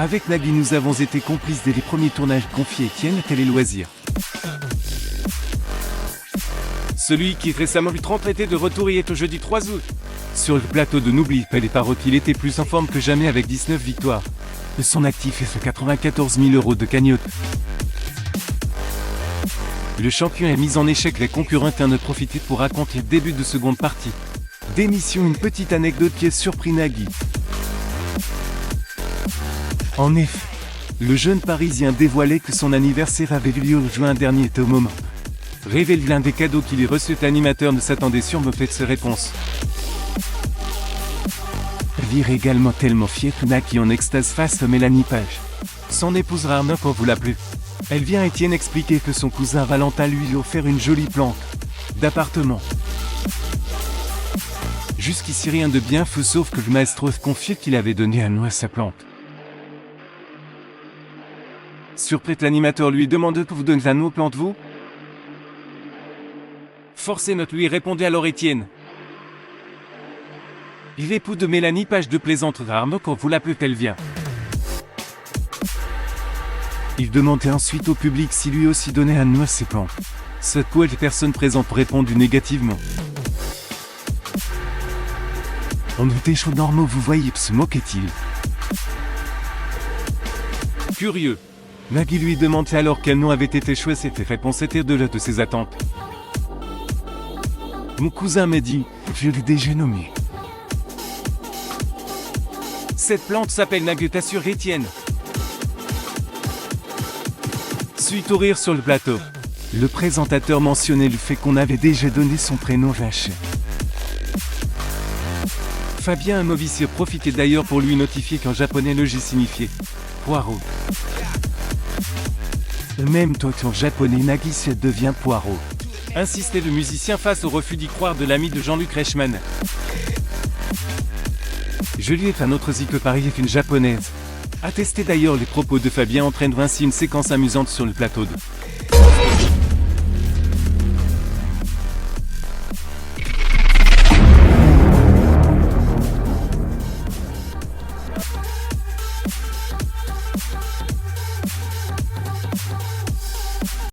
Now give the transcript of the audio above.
Avec Nagui, nous avons été complices dès les premiers tournages confiés à Étienne à Télé Loisirs. Celui qui récemment eu 30 était de retour y est au jeudi 3 août. Sur le plateau de N'oublie pas les paroles, il était plus en forme que jamais avec 19 victoires. De son actif et ses 94 000 € de cagnotte. Le champion a mis en échec les concurrents et en a profité pour raconter le début de seconde partie. D'émission, une petite anecdote qui a surpris Nagui. En effet, le jeune Parisien dévoilait que son anniversaire avait eu lieu en juin dernier et au moment. Révèle l'un des cadeaux qu'il ait reçu, l'animateur ne s'attendait sûrement pas de ses réponses. Elvire est également tellement fière que Nagui en extase face à Mélanie Page. Son épouse Arnaud quand vous l'a plu. Elle vient à Étienne expliquer que son cousin Valentin lui a offert une jolie plante d'appartement. Jusqu'ici rien de bien fou sauf que le maestro confie qu'il avait donné un nom à sa plante. Surpris, l'animateur lui demande que vous donnez un nom aux plantes vous. Forcé note lui répondait alors Étienne. Il est époux de Mélanie Page de plaisante Arnaud quand vous l'appelez elle vient. Il demandait ensuite au public si lui aussi donnait un nom à ses plantes. Cette quoi les personnes présentes répondu négativement. On était chaud normaux vous voyez se moquait-il. Curieux. Nagui lui demandait alors quel nom avait été choisi et réponse était de ses attentes. Mon cousin m'a dit, je l'ai déjà nommé. Cette plante s'appelle Nagui, t'assure Étienne. Suite au rire sur le plateau, le présentateur mentionnait le fait qu'on avait déjà donné son prénom lâché. Fabien Amovicier profitait d'ailleurs pour lui notifier qu'en japonais le G signifiait poireau. Même toi en japonais Nagui ça devient poireau. Insistait le musicien face au refus d'y croire de l'ami de Jean-Luc Reichmann. Juliette, un autre que Paris est une japonaise. Attestait d'ailleurs les propos de Fabien entraînent ainsi une séquence amusante sur le plateau de